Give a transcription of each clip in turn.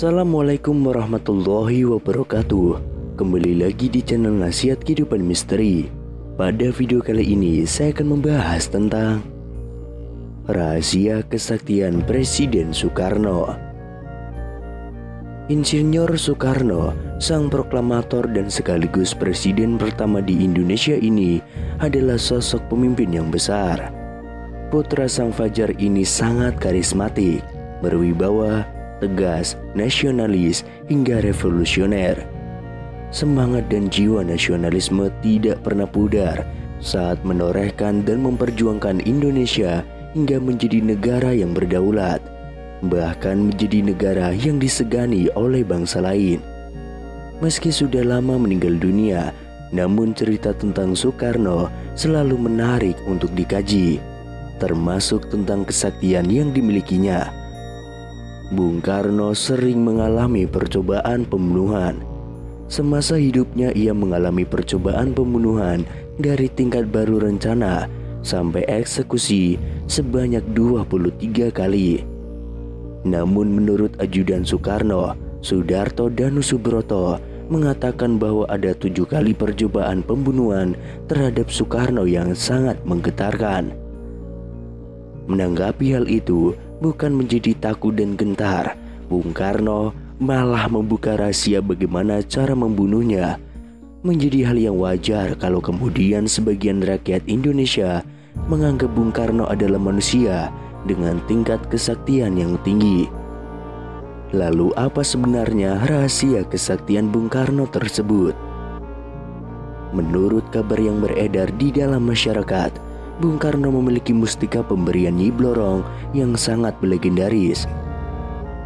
Assalamualaikum warahmatullahi wabarakatuh. Kembali lagi di channel Nasihat Kehidupan Misteri. Pada video kali ini saya akan membahas tentang rahasia kesaktian Presiden Soekarno. Insinyur Soekarno, sang proklamator dan sekaligus presiden pertama di Indonesia ini, adalah sosok pemimpin yang besar. Putra sang fajar ini sangat karismatik, berwibawa, tegas, nasionalis, hingga revolusioner. Semangat dan jiwa nasionalisme tidak pernah pudar saat menorehkan dan memperjuangkan Indonesia hingga menjadi negara yang berdaulat, bahkan menjadi negara yang disegani oleh bangsa lain. Meski sudah lama meninggal dunia, namun cerita tentang Soekarno selalu menarik untuk dikaji, termasuk tentang kesaktian yang dimilikinya. Bung Karno sering mengalami percobaan pembunuhan. Semasa hidupnya ia mengalami percobaan pembunuhan dari tingkat baru rencana sampai eksekusi sebanyak 23 kali. Namun menurut ajudan Soekarno, Sudarto Danusubroto, mengatakan bahwa ada 7 kali percobaan pembunuhan terhadap Soekarno yang sangat menggetarkan. Menanggapi hal itu, bukan menjadi takut dan gentar, Bung Karno malah membuka rahasia bagaimana cara membunuhnya. Menjadi hal yang wajar kalau kemudian sebagian rakyat Indonesia menganggap Bung Karno adalah manusia dengan tingkat kesaktian yang tinggi. Lalu apa sebenarnya rahasia kesaktian Bung Karno tersebut? Menurut kabar yang beredar di dalam masyarakat, Bung Karno memiliki mustika pemberian Nyi Blorong yang sangat legendaris.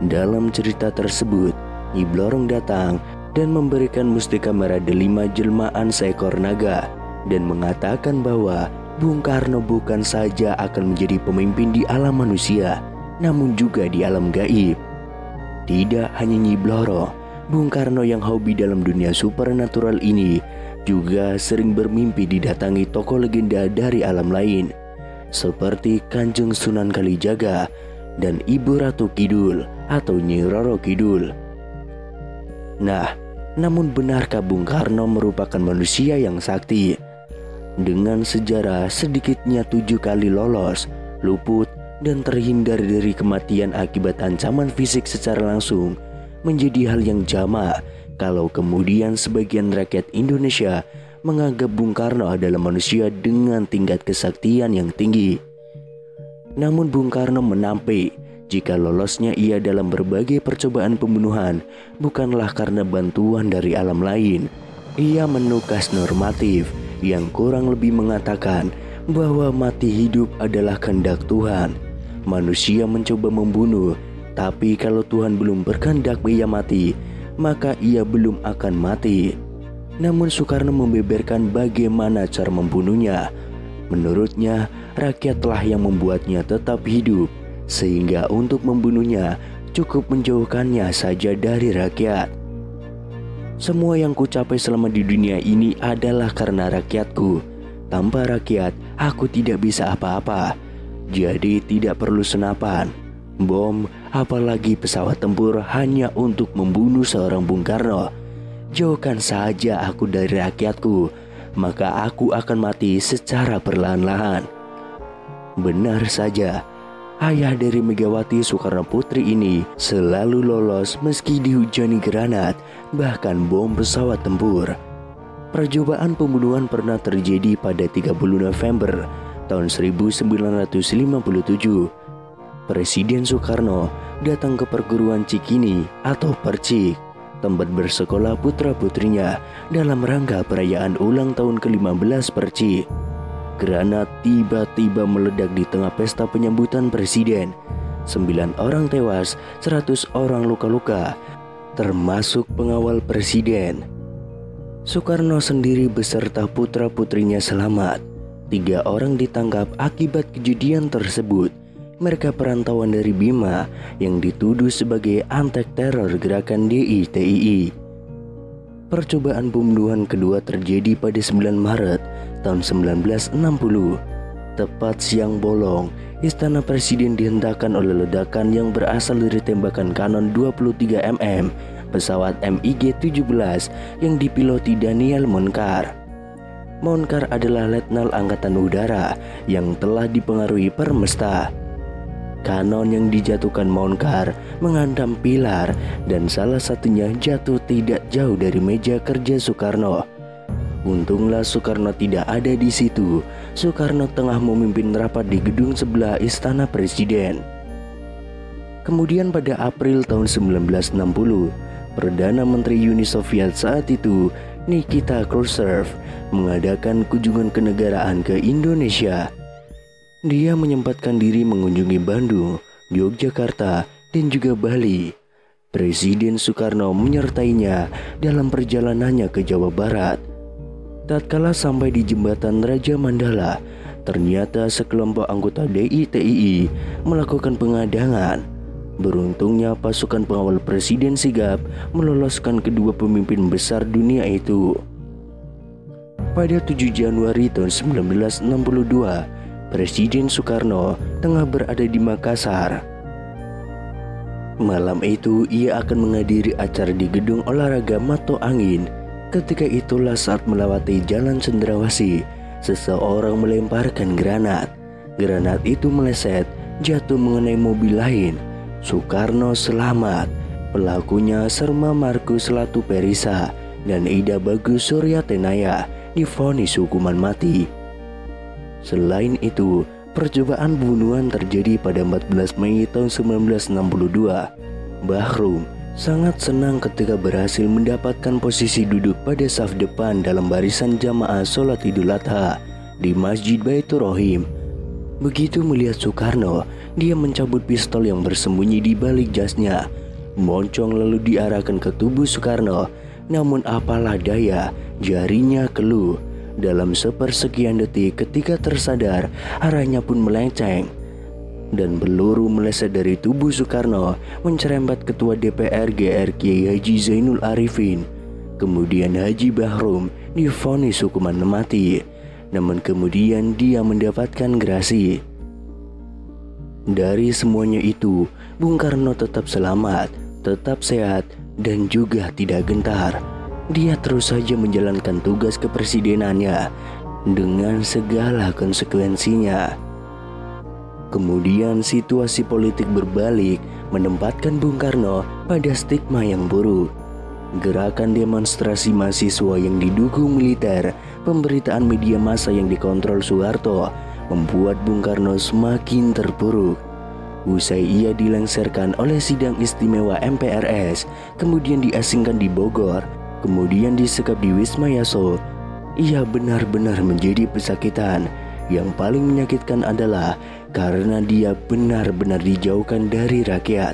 Dalam cerita tersebut, Nyi Blorong datang dan memberikan mustika merah delima jelmaan seekor naga dan mengatakan bahwa Bung Karno bukan saja akan menjadi pemimpin di alam manusia, namun juga di alam gaib. Tidak hanya Nyi Blorong, Bung Karno yang hobi dalam dunia supernatural ini juga sering bermimpi didatangi tokoh legenda dari alam lain, seperti Kanjeng Sunan Kalijaga dan Ibu Ratu Kidul atau Nyi Roro Kidul. Nah, namun benarkah Bung Karno merupakan manusia yang sakti? Dengan sejarah sedikitnya 7 kali lolos, luput, dan terhindar dari kematian akibat ancaman fisik secara langsung, menjadi hal yang jamak kalau kemudian sebagian rakyat Indonesia menganggap Bung Karno adalah manusia dengan tingkat kesaktian yang tinggi. Namun Bung Karno menampik jika lolosnya ia dalam berbagai percobaan pembunuhan bukanlah karena bantuan dari alam lain. Ia menukas normatif yang kurang lebih mengatakan bahwa mati hidup adalah kehendak Tuhan. Manusia mencoba membunuh, tapi kalau Tuhan belum berkehendak ia mati, maka ia belum akan mati. Namun Soekarno membeberkan bagaimana cara membunuhnya. Menurutnya, rakyatlah yang membuatnya tetap hidup, sehingga untuk membunuhnya cukup menjauhkannya saja dari rakyat. Semua yang kucapai selama di dunia ini adalah karena rakyatku. Tanpa rakyat, aku tidak bisa apa-apa. Jadi tidak perlu senapan, bom, apalagi pesawat tempur hanya untuk membunuh seorang Bung Karno. Jauhkan saja aku dari rakyatku, maka aku akan mati secara perlahan-lahan. Benar saja, ayah dari Megawati Soekarno Putri ini selalu lolos meski dihujani granat, bahkan bom pesawat tempur. Percobaan pembunuhan pernah terjadi pada 30 November tahun 1957. Presiden Soekarno datang ke perguruan Cikini atau Percik, tempat bersekolah putra-putrinya dalam rangka perayaan ulang tahun ke-15 Percik. Granat tiba-tiba meledak di tengah pesta penyambutan presiden. 9 orang tewas, 100 orang luka-luka, termasuk pengawal presiden. Soekarno sendiri beserta putra-putrinya selamat. 3 orang ditangkap akibat kejadian tersebut. Mereka perantauan dari Bima yang dituduh sebagai antek teror gerakan DITII. Percobaan pembunuhan kedua terjadi pada 9 Maret tahun 1960. Tepat siang bolong, Istana Presiden dihentakkan oleh ledakan yang berasal dari tembakan kanon 23 mm pesawat MiG-17 yang dipiloti Daniel Monclar. Monclar adalah letnan angkatan udara yang telah dipengaruhi Permesta. Kanon yang dijatuhkan Monclar menghantam pilar dan salah satunya jatuh tidak jauh dari meja kerja Soekarno. Untunglah Soekarno tidak ada di situ. Soekarno tengah memimpin rapat di gedung sebelah Istana Presiden. Kemudian pada April tahun 1960, Perdana Menteri Uni Soviet saat itu, Nikita Khrushchev, mengadakan kunjungan kenegaraan ke Indonesia. Dia menyempatkan diri mengunjungi Bandung, Yogyakarta, dan juga Bali. Presiden Soekarno menyertainya dalam perjalanannya ke Jawa Barat. Tatkala sampai di jembatan Raja Mandala, ternyata sekelompok anggota DITII melakukan pengadangan. Beruntungnya pasukan pengawal Presiden sigap meloloskan kedua pemimpin besar dunia itu. Pada 7 Januari tahun 1962, Presiden Soekarno tengah berada di Makassar. Malam itu ia akan menghadiri acara di gedung olahraga Mato Angin. Ketika itulah saat melewati Jalan Cendrawasih, seseorang melemparkan granat. Granat itu meleset, jatuh mengenai mobil lain. Soekarno selamat. Pelakunya Serma Markus Latuperisa dan Ida Bagus Suryatenaya divonis hukuman mati. Selain itu, percobaan pembunuhan terjadi pada 14 Mei tahun 1962. Bahrum sangat senang ketika berhasil mendapatkan posisi duduk pada saf depan dalam barisan jamaah sholat Idul Adha di Masjid Baitur Rahim. Begitu melihat Soekarno, dia mencabut pistol yang bersembunyi di balik jasnya. Moncong lalu diarahkan ke tubuh Soekarno, namun apalah daya, jarinya keluh. Dalam sepersekian detik ketika tersadar, arahnya pun melenceng dan peluru meleset dari tubuh Soekarno mencerembet Ketua DPR GR Kiai Haji Zainul Arifin. Kemudian Haji Bahrum divonis hukuman mati, namun kemudian dia mendapatkan gerasi. Dari semuanya itu, Bung Karno tetap selamat, tetap sehat, dan juga tidak gentar. Dia terus saja menjalankan tugas kepresidenannya dengan segala konsekuensinya. Kemudian situasi politik berbalik, menempatkan Bung Karno pada stigma yang buruk. Gerakan demonstrasi mahasiswa yang didukung militer, pemberitaan media massa yang dikontrol Soeharto, membuat Bung Karno semakin terpuruk. Usai ia dilengsarkan oleh sidang istimewa MPRS, kemudian diasingkan di Bogor, kemudian disekap di Wisma Yaso, ia benar-benar menjadi pesakitan. Yang paling menyakitkan adalah karena dia benar-benar dijauhkan dari rakyat.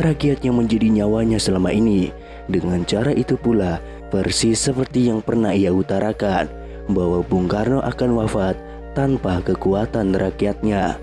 Rakyat yang menjadi nyawanya selama ini. Dengan cara itu pula, persis seperti yang pernah ia utarakan, bahwa Bung Karno akan wafat tanpa kekuatan rakyatnya.